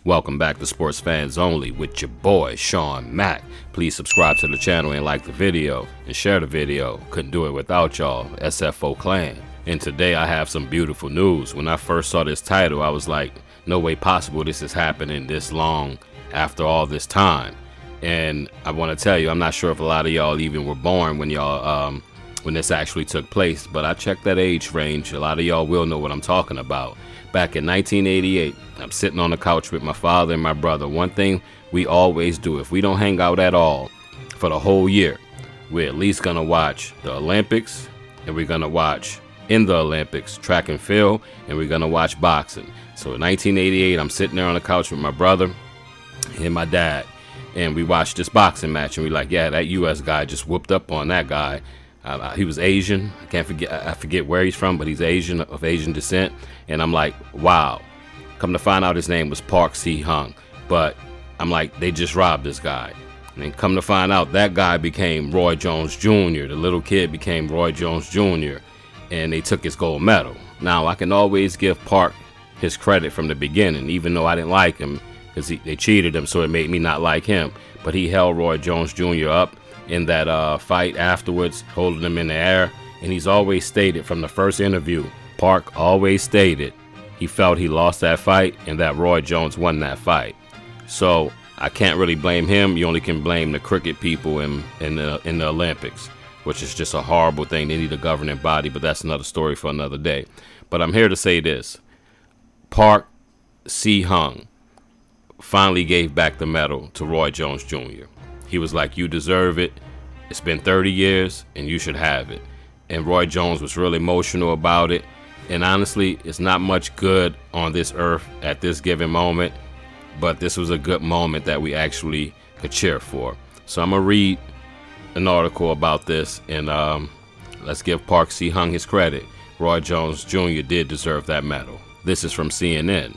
Welcome back to Sports Fans Only with your boy Sean Mack. Please subscribe to the channel and like the video and share the video. Couldn't do it without y'all, SFO Clan. And today I have some beautiful news. When I first saw this title, I was like, no way possible this is happening this long after all this time. And I want to tell you, I'm not sure if a lot of y'all even were born when when this actually took place, but I checked that age range. A lot of y'all will know what I'm talking about. Back in 1988, I'm sitting on the couch with my father and my brother. One thing we always do, if we don't hang out at all for the whole year, we're at least gonna watch the Olympics, and we're gonna watch in the Olympics track and field, and we're gonna watch boxing. So in 1988, I'm sitting there on the couch with my brother and my dad, and we watched this boxing match, and we're like, yeah, that US guy just whooped up on that guy. He was Asian. I forget where he's from, but he's Asian, of Asian descent. And I'm like, wow. Come to find out his name was Park Si-hung. But I'm like, they just robbed this guy. And then come to find out that guy became Roy Jones Jr. The little kid became Roy Jones Jr. And they took his gold medal. Now, I can always give Park his credit from the beginning, even though I didn't like him because they cheated him, so it made me not like him. But he held Roy Jones Jr. up in that fight afterwards, holding him in the air. And he's always stated from the first interview, Park always stated he felt he lost that fight and that Roy Jones won that fight. So I can't really blame him. You only can blame the cricket people in the Olympics, which is just a horrible thing. They need a governing body, but that's another story for another day. But I'm here to say this. Park Si-hung finally gave back the medal to Roy Jones Jr. He was like, you deserve it. It's been 30 years and you should have it. And Roy Jones was really emotional about it. And honestly, it's not much good on this earth at this given moment, but this was a good moment that we actually could cheer for. So I'm going to read an article about this, and let's give Park Si-hung his credit. Roy Jones Jr. did deserve that medal. This is from CNN.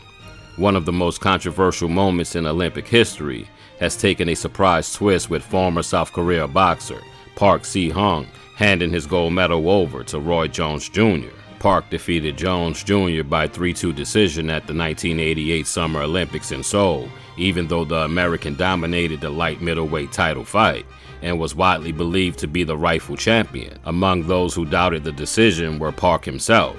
One of the most controversial moments in Olympic history has taken a surprise twist with former South Korea boxer Park Si-hung handing his gold medal over to Roy Jones Jr. Park defeated Jones Jr. by 3-2 decision at the 1988 Summer Olympics in Seoul, even though the American dominated the light middleweight title fight and was widely believed to be the rightful champion. Among those who doubted the decision were Park himself,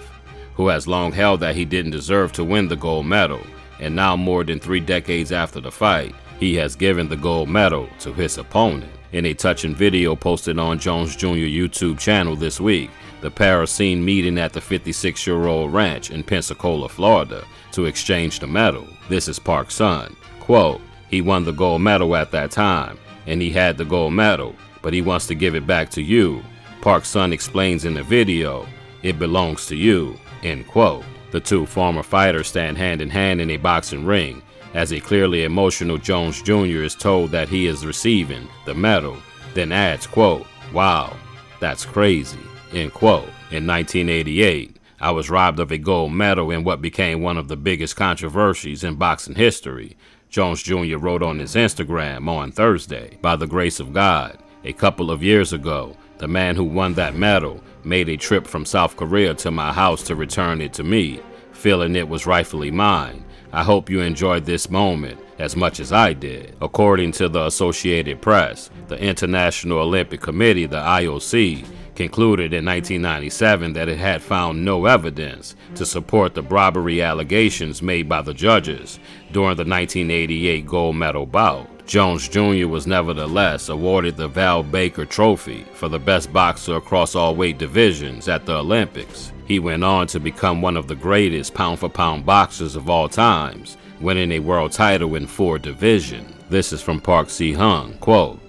who has long held that he didn't deserve to win the gold medal, and now more than 3 decades after the fight, he has given the gold medal to his opponent. In a touching video posted on Jones Jr. YouTube channel this week, the pair are seen meeting at the 56-year-old ranch in Pensacola, Florida, to exchange the medal. This is Park's son. Quote, he won the gold medal at that time, and he had the gold medal, but he wants to give it back to you. Park's son explains in the video, it belongs to you, end quote. The two former fighters stand hand in hand in a boxing ring, as a clearly emotional Jones Jr. is told that he is receiving the medal, then adds, quote, wow, that's crazy, end quote. In 1988, I was robbed of a gold medal in what became one of the biggest controversies in boxing history, Jones Jr. wrote on his Instagram on Thursday. By the grace of God, a couple of years ago, the man who won that medal made a trip from South Korea to my house to return it to me, feeling it was rightfully mine. I hope you enjoyed this moment as much as I did. According to the Associated Press, the International Olympic Committee, the IOC, concluded in 1997 that it had found no evidence to support the bribery allegations made by the judges during the 1988 gold medal bout. Jones Jr. was nevertheless awarded the Val Baker Trophy for the best boxer across all weight divisions at the Olympics. He went on to become one of the greatest pound-for-pound boxers of all times, winning a world title in 4 divisions. This is from Park Si-hung. Quote,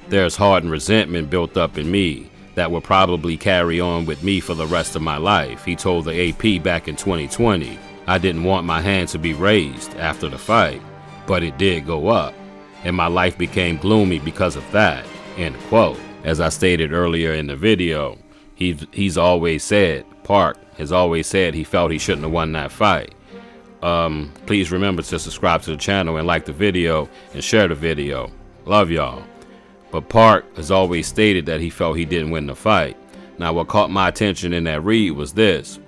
there's hardened resentment built up in me that will probably carry on with me for the rest of my life, he told the AP back in 2020. I didn't want my hand to be raised after the fight, but it did go up, and my life became gloomy because of that, end quote. As I stated earlier in the video, he's always said, Park has always said he felt he shouldn't have won that fight. Please remember to subscribe to the channel and like the video and share the video. Love y'all. But Park has always stated that he felt he didn't win the fight. Now what caught my attention in that read was this.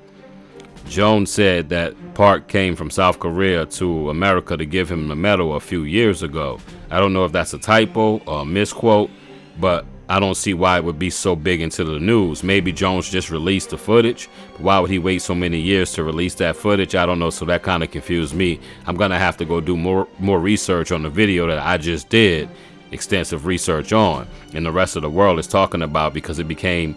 Jones said that Park came from South Korea to America to give him the medal a few years ago. I don't know if that's a typo or a misquote, but I don't see why it would be so big into the news. Maybe Jones just released the footage. But why would he wait so many years to release that footage? I don't know, so that kind of confused me. I'm going to have to go do more research on the video that I just did extensive research on, and the rest of the world is talking about, because it became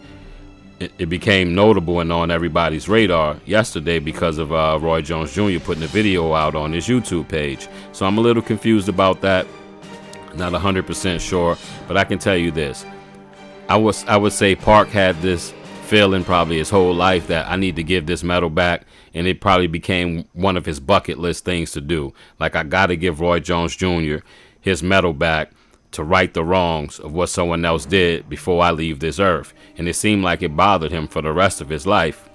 notable and on everybody's radar yesterday because of Roy Jones Jr. putting the video out on his YouTube page. So I'm a little confused about that. Not 100% sure, but I can tell you this. I would say Park had this feeling probably his whole life that I need to give this medal back, and it probably became one of his bucket list things to do. Like, I got to give Roy Jones Jr. his medal back to right the wrongs of what someone else did before I leave this earth. And it seemed like it bothered him for the rest of his life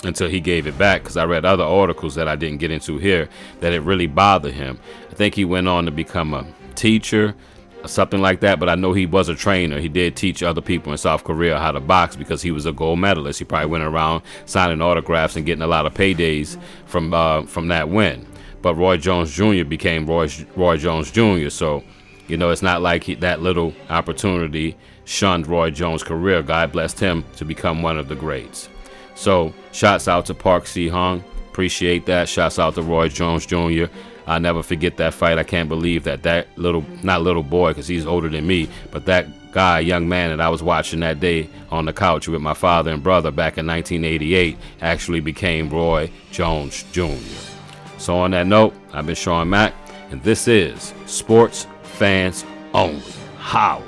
until he gave it back, because I read other articles that I didn't get into here that it really bothered him. I think he went on to become a teacher or something like that, but I know he was a trainer. He did teach other people in South Korea how to box because he was a gold medalist. He probably went around signing autographs and getting a lot of paydays from that win. But Roy Jones Jr. became Roy Jones Jr., so you know, it's not like that little opportunity shunned Roy Jones' career. God blessed him to become one of the greats. So, shouts out to Park Si-hung. Appreciate that. Shouts out to Roy Jones Jr. I'll never forget that fight. I can't believe that little, not little boy, because he's older than me, but that guy, young man that I was watching that day on the couch with my father and brother back in 1988 actually became Roy Jones Jr. So on that note, I've been Sean Mack, and this is Sports Fans Only. How?